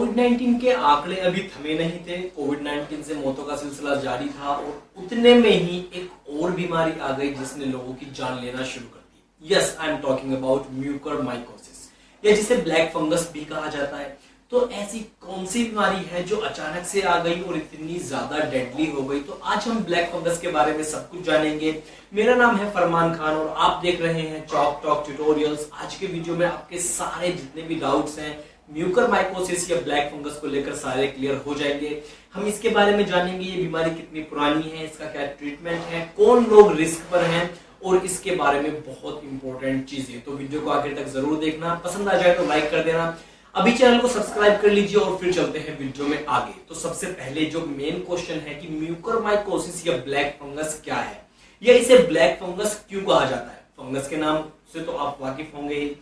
कोविड-19 के आंकड़े अभी थमे नहीं थे। कोविड-19 से मौतों का सिलसिला जारी था और उतने में ही एक और बीमारी आ गई जिसने लोगों की जान लेना शुरू कर दी। Yes, I am talking about mucormycosis, या जिसे ब्लैक फंगस भी कहा जाता है। तो ऐसी कौन सी बीमारी है जो अचानक से आ गई और इतनी ज्यादा डेडली हो गई? तो आज हम ब्लैक फंगस के बारे में सब कुछ जानेंगे। मेरा नाम है फरमान खान और आप देख रहे हैं चॉक टॉक ट्यूटोरियल्स। आज के वीडियो में आपके सारे जितने भी डाउट्स हैं म्यूकरमाइकोसिस या ब्लैक फंगस को लेकर सारे क्लियर हो जाएंगे। हम इसके बारे में जानेंगे ये बीमारी कितनी पुरानी है, इसका क्या ट्रीटमेंट है, कौन लोग रिस्क पर हैं और इसके बारे में बहुत इंपॉर्टेंट चीजें। तो वीडियो को आखिर तक जरूर देखना, पसंद आ जाए तो लाइक कर देना, अभी चैनल को सब्सक्राइब कर लीजिए और फिर चलते हैं वीडियो में आगे। तो सबसे पहले जो मेन क्वेश्चन है कि म्यूकरमाइकोसिस या ब्लैक फंगस क्या है, या इसे ब्लैक फंगस क्यों कहा जाता है? फंगस के नाम से तो आप वाकिफ होंगे ही।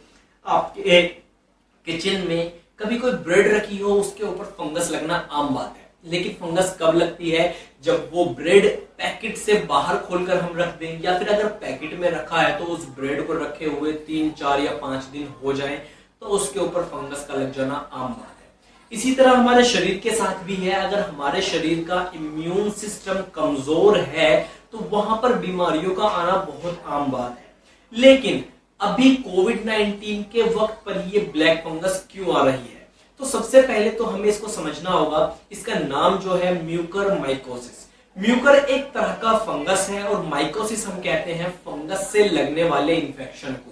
आपके किचन में कभी कोई ब्रेड रखी हो, उसके ऊपर फंगस लगना आम बात है। लेकिन फंगस कब लगती है? जब वो ब्रेड पैकेट से बाहर खोलकर हम रख दें, या फिर अगर पैकेट में रखा है तो उस ब्रेड को रखे हुए 3, 4 या 5 दिन हो जाएं तो उसके ऊपर फंगस का लग जाना आम बात है। इसी तरह हमारे शरीर के साथ भी है। अगर हमारे शरीर का इम्यून सिस्टम कमजोर है तो वहां पर बीमारियों का आना बहुत आम बात है। लेकिन अभी कोविड-19 के वक्त पर ये ब्लैक फंगस क्यों आ रही है? तो सबसे पहले तो हमें इसको समझना होगा। इसका नाम जो है म्यूकरमाइकोसिस। म्यूकर एक तरह का फंगस है और माइकोसिस हम कहते हैं फंगस से लगने वाले इंफेक्शन को।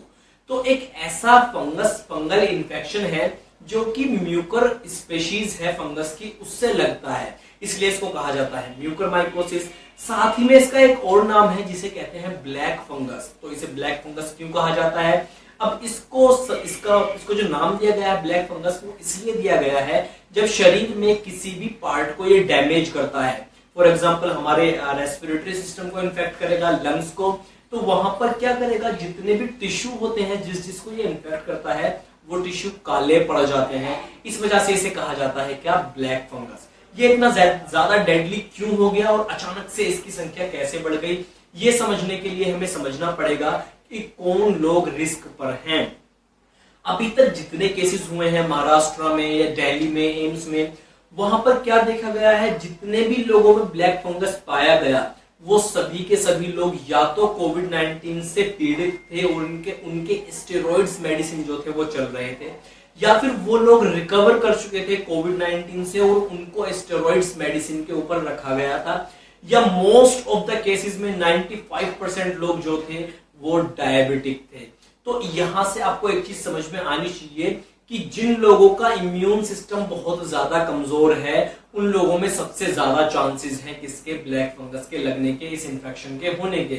तो एक ऐसा फंगल इंफेक्शन है जो कि म्यूकर स्पीशीज है फंगस की, उससे लगता है, इसलिए इसको कहा जाता है म्यूकरमाइकोसिस। साथ ही में इसका एक और नाम है जिसे कहते हैं ब्लैक फंगस। तो इसे ब्लैक फंगस क्यों कहा जाता है? अब इसको जो नाम दिया गया है ब्लैक फंगस, वो इसलिए दिया गया है जब शरीर में किसी भी पार्ट को ये डैमेज करता है। फॉर एग्जाम्पल हमारे रेस्पिरेटरी सिस्टम को इन्फेक्ट करेगा, लंग्स को, तो वहां पर क्या करेगा, जितने भी टिश्यू होते हैं जिसको ये इन्फेक्ट करता है वो टिश्यू काले पड़ जाते हैं। इस वजह से इसे कहा जाता है क्या, ब्लैक फंगस। ये इतना ज्यादा डेडली क्यों हो गया और अचानक से इसकी संख्या कैसे बढ़ गई, ये समझने के लिए हमें समझना पड़ेगा कि कौन लोग रिस्क पर हैं। अभी तक जितने केसेस हुए हैं महाराष्ट्र में या दिल्ली में, एम्स में, वहां पर क्या देखा गया है, जितने भी लोगों में ब्लैक फंगस पाया गया वो सभी के सभी लोग या तो कोविड-19 से पीड़ित थे और उनके स्टेरॉइड्स मेडिसिन जो थे वो चल रहे थे, या फिर वो लोग रिकवर कर चुके थे कोविड-19 से और उनको स्टेरॉइड्स मेडिसिन के ऊपर रखा गया था, या मोस्ट ऑफ द केसेस में 95% लोग जो थे वो डायबिटिक थे। तो यहां से आपको एक चीज समझ में आनी चाहिए कि जिन लोगों का इम्यून सिस्टम बहुत ज्यादा कमजोर है उन लोगों में सबसे ज्यादा चांसेस हैं किसके, ब्लैक फंगस के लगने के, इस इंफेक्शन के होने के।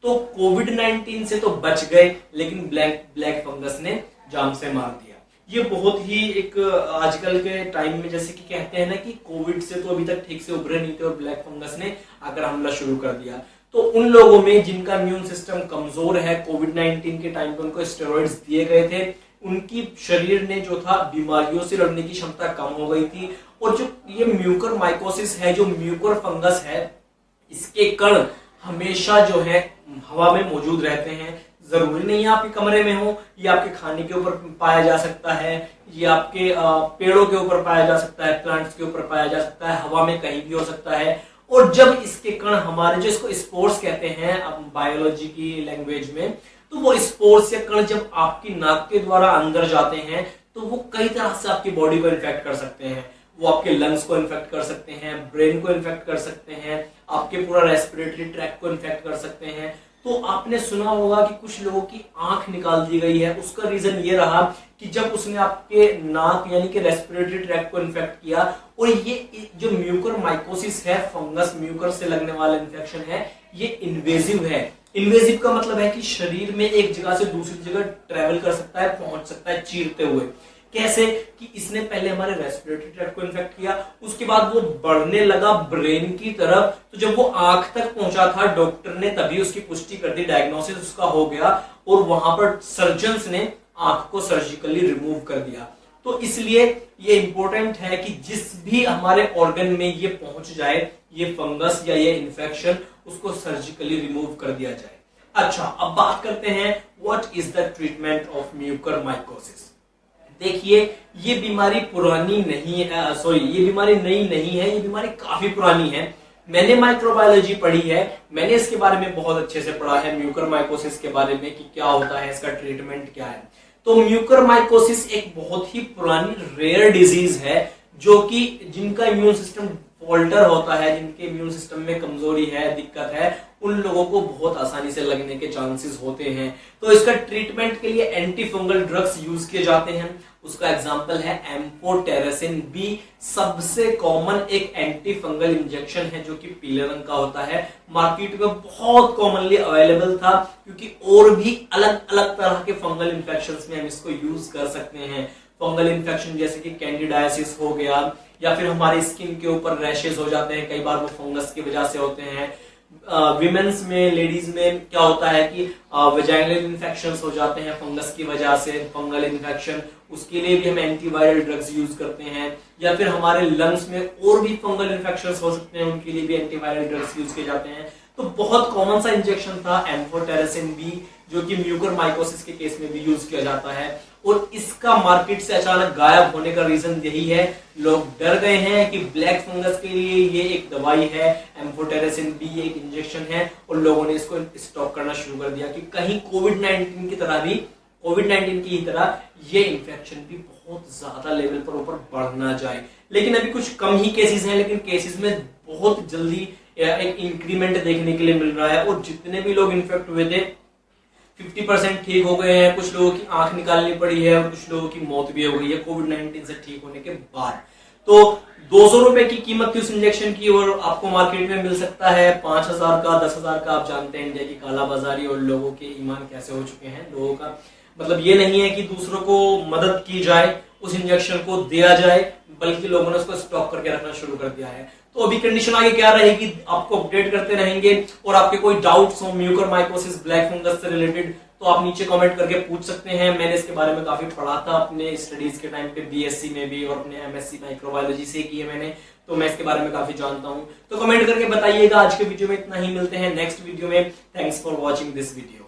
तो कोविड-19 से तो बच गए लेकिन ब्लैक फंगस ने जान से मार दिया। ये बहुत ही एक आजकल के टाइम में जैसे कि कहते हैं ना कि कोविड से तो अभी तक ठीक से उभरे नहीं थे और ब्लैक फंगस ने आकर हमला शुरू कर दिया। तो उन लोगों में जिनका इम्यून सिस्टम कमजोर है, कोविड-19 के टाइम पे उनको स्टेरॉइड्स दिए गए थे, उनकी शरीर ने जो था बीमारियों से लड़ने की क्षमता कम हो गई थी। और जो ये म्यूकरमाइकोसिस है, जो म्यूकर फंगस है, इसके कण हमेशा जो है हवा में मौजूद रहते हैं। जरूरी नहीं है आपके कमरे में हो, ये आपके खाने के ऊपर पाया जा सकता है, ये आपके पेड़ों के ऊपर पाया जा सकता है, प्लांट्स के ऊपर पाया जा सकता है, हवा में कहीं भी हो सकता है। और जब इसके कण हमारे, जो इसको स्पोर्स कहते हैं अब बायोलॉजी की लैंग्वेज में, तो वो स्पोर्स या कण जब आपकी नाक के द्वारा अंदर जाते हैं तो वो कई तरह से आपकी बॉडी को इन्फेक्ट कर सकते हैं। वो आपके लंग्स को इन्फेक्ट कर सकते हैं, ब्रेन को इन्फेक्ट कर सकते हैं, आपके पूरा रेस्पिरेटरी ट्रैक्ट को इन्फेक्ट कर सकते हैं। तो आपने सुना होगा कि कुछ लोगों की आंख निकाल दी गई है। उसका रीजन ये रहा कि जब उसने आपके नाक यानी कि रेस्पिरेटरी ट्रैक्ट को इन्फेक्ट किया। और ये जो म्यूकरमाइकोसिस है, फंगस म्यूकर से लगने वाला इन्फेक्शन है, ये इन्वेजिव है। इन्वेजिव का मतलब है कि शरीर में एक जगह से दूसरी जगह ट्रेवल कर सकता है, पहुंच सकता है चीरते हुए। कैसे कि इसने पहले हमारे रेस्पिरेटरी ट्रैक्ट को इन्फेक्ट किया, उसके बाद वो बढ़ने लगा ब्रेन की तरफ। तो जब वो आंख तक पहुंचा था, डॉक्टर ने तभी उसकी पुष्टि कर दी, डायग्नोसिस उसका हो गया और वहां पर सर्जन्स ने आंख को सर्जिकली रिमूव कर दिया। तो इसलिए ये इंपॉर्टेंट है कि जिस भी हमारे ऑर्गन में ये पहुंच जाए, ये फंगस या ये इन्फेक्शन, उसको सर्जिकली रिमूव कर दिया जाए। अच्छा, अब बात करते हैं what is the treatment of mucormycosis. देखिए, ये बीमारी पुरानी नहीं है, ये बीमारी नई नहीं है, ये बीमारी काफी पुरानी है। मैंने माइक्रोबायोलॉजी पढ़ी है, मैंने इसके बारे में बहुत अच्छे से पढ़ा है, म्यूकरमाइकोसिस के बारे में कि क्या होता है, इसका ट्रीटमेंट क्या है। तो म्यूकरमाइकोसिस एक बहुत ही पुरानी रेयर डिजीज है, जो कि जिनका इम्यून सिस्टम फॉल्टर होता है, जिनके इम्यून सिस्टम में कमजोरी है, दिक्कत है, उन लोगों को बहुत आसानी से लगने के चांसेस होते हैं। तो इसका ट्रीटमेंट के लिए एंटी फंगल ड्रग्स यूज किए जाते हैं। उसका एग्जांपल है एम्फोटेरेसिन बी, सबसे कॉमन एक एंटी फंगल इंजेक्शन है जो कि पीले रंग का होता है। मार्केट में बहुत कॉमनली अवेलेबल था, क्योंकि और भी अलग अलग तरह के फंगल इन्फेक्शंस में हम इसको यूज कर सकते हैं। फंगल इन्फेक्शन जैसे कि कैंडिडाइसिस हो गया, या फिर हमारी स्किन के ऊपर रैशेज हो जाते हैं, कई बार वो फंगस की वजह से होते हैं। विमेन्स में, लेडीज में क्या होता है कि वेजाइनल इन्फेक्शंस हो जाते हैं फंगस की वजह से, फंगल इन्फेक्शन, उसके लिए भी हम एंटीवायरल ड्रग्स यूज करते हैं। या फिर हमारे लंग्स में और भी फंगल इन्फेक्शंस हो सकते हैं, उनके लिए भी एंटीवायरल ड्रग्स यूज किए जाते हैं। तो बहुत कॉमन सा इंजेक्शन था एम्फोटेरेसिन बी, जो कि म्यूकरमाइकोसिस के केस में भी यूज किया जाता है। और इसका मार्केट से अचानक गायब होने का रीजन यही है, लोग डर गए हैं कि ब्लैक फंगस के लिए ये एक दवाई है, एम्फोटेरेसिन बी एक इंजेक्शन है, और लोगों ने इसको स्टॉप करना शुरू कर दिया कि कहीं कोविड-19 की ही तरह ये इंफेक्शन भी बहुत ज्यादा लेवल पर ऊपर बढ़ ना जाए। लेकिन अभी कुछ कम ही केसेस हैं, लेकिन केसेस में बहुत जल्दी एक इंक्रीमेंट देखने के लिए मिल रहा है। और जितने भी लोग इन्फेक्ट हुए थे 50% ठीक हो गए हैं, कुछ लोगों की आंख निकालनी पड़ी है और कुछ लोगों की मौत भी हो गई है कोविड-19 से ठीक होने के बाद। तो 200 रुपए की कीमत थी उस इंजेक्शन की, और आपको मार्केट में मिल सकता है 5,000 का, 10,000 का। आप जानते हैं इंडिया की कालाबाजारी और लोगों के ईमान कैसे हो चुके हैं। लोगों का मतलब ये नहीं है कि दूसरों को मदद की जाए, उस इंजेक्शन को दिया जाए, बल्कि लोगों ने उसको स्टॉक करके रखना शुरू कर दिया है। तो अभी कंडीशन आगे क्या रहेगी, आपको अपडेट करते रहेंगे। और आपके कोई डाउट्स हो म्यूकरमाइकोसिस, ब्लैक फंगस से रिलेटेड, तो आप नीचे कमेंट करके पूछ सकते हैं। मैंने इसके बारे में काफी पढ़ा था अपने स्टडीज के टाइम पे, बीएससी में भी, और अपने एमएससी माइक्रोबायोलॉजी से की है मैंने, तो मैं इसके बारे में काफी जानता हूं। तो कमेंट करके बताइएगा। आज के वीडियो में इतना ही, मिलते हैं नेक्स्ट वीडियो में। Thanks for watching this video.